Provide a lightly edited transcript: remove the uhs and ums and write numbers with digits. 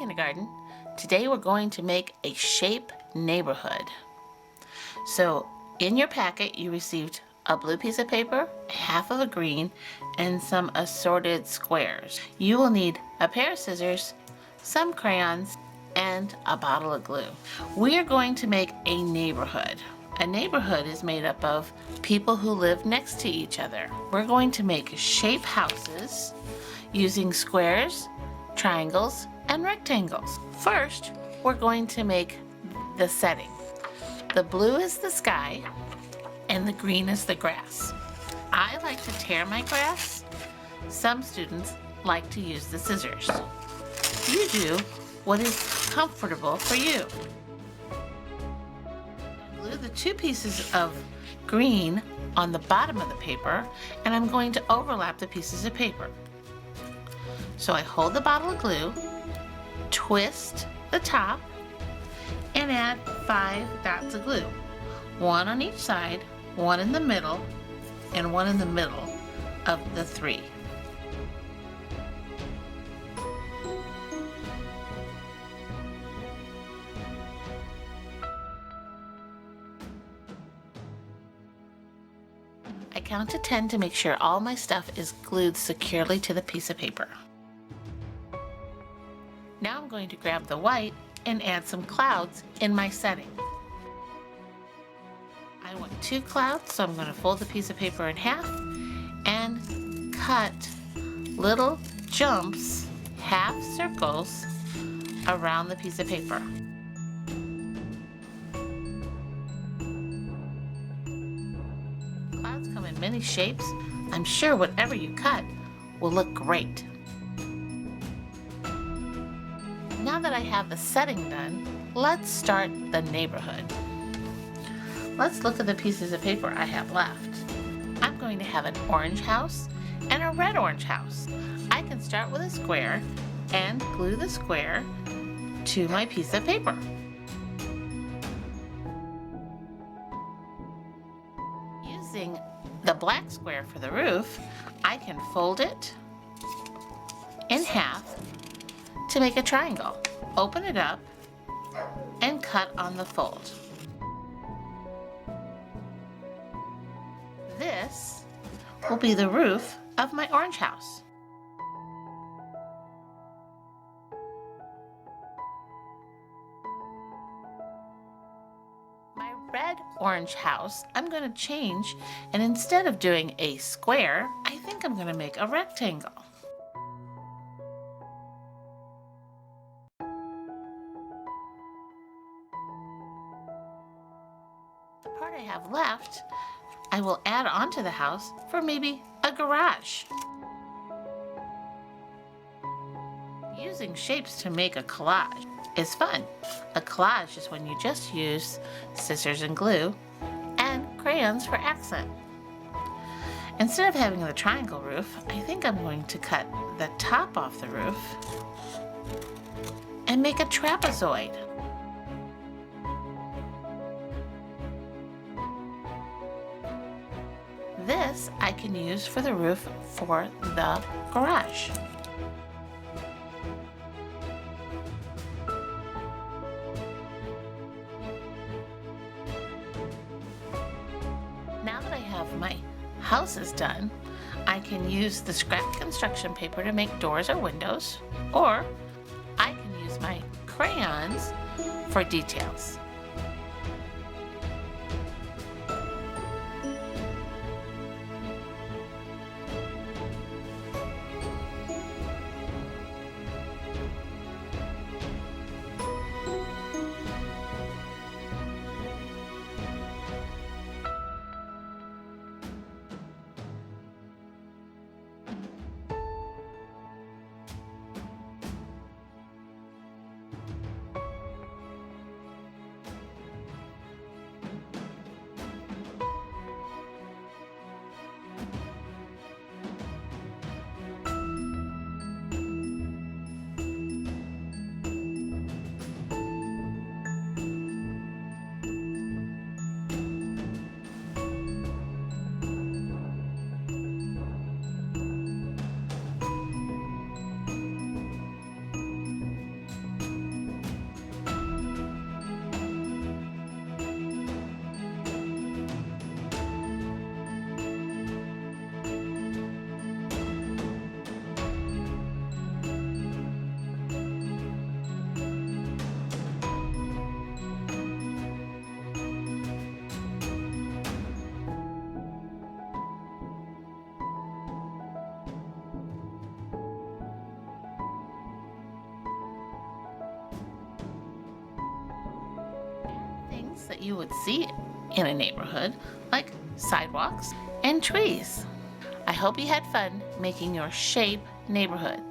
kindergarten. Today we're going to make a shape neighborhood. So in your packet you received a blue piece of paper, half of a green, and some assorted squares. You will need a pair of scissors, some crayons, and a bottle of glue. We are going to make a neighborhood. A neighborhood is made up of people who live next to each other. We're going to make shape houses using squares, triangles, and rectangles. First, we're going to make the setting. The blue is the sky, and the green is the grass. I like to tear my grass. Some students like to use the scissors. You do what is comfortable for you. Glue the two pieces of green on the bottom of the paper, and I'm going to overlap the pieces of paper. So I hold the bottle of glue, twist the top, and add 5 dots of glue. 1 on each side, 1 in the middle, and 1 in the middle of the 3. I count to 10 to make sure all my stuff is glued securely to the piece of paper. Now I'm going to grab the white and add some clouds in my setting. I want 2 clouds, so I'm going to fold the piece of paper in half and cut little jumps, half circles, around the piece of paper. Clouds come in many shapes. I'm sure whatever you cut will look great. Now that I have the setting done, let's start the neighborhood. Let's look at the pieces of paper I have left. I'm going to have an orange house and a red orange house. I can start with a square and glue the square to my piece of paper. Using the black square for the roof, I can fold it in half to make a triangle. Open it up and cut on the fold. This will be the roof of my orange house. My red orange house, I'm going to change, and instead of doing a square, I think I'm going to make a rectangle. The part I have left, I will add onto the house for maybe a garage. Using shapes to make a collage is fun. A collage is when you just use scissors and glue and crayons for accent. Instead of having the triangle roof, I think I'm going to cut the top off the roof and make a trapezoid. This I can use for the roof for the garage. Now that I have my houses done, I can use the scrap construction paper to make doors or windows, or I can use my crayons for details. items that you would see in a neighborhood, like sidewalks and trees. I hope you had fun making your shape neighborhood.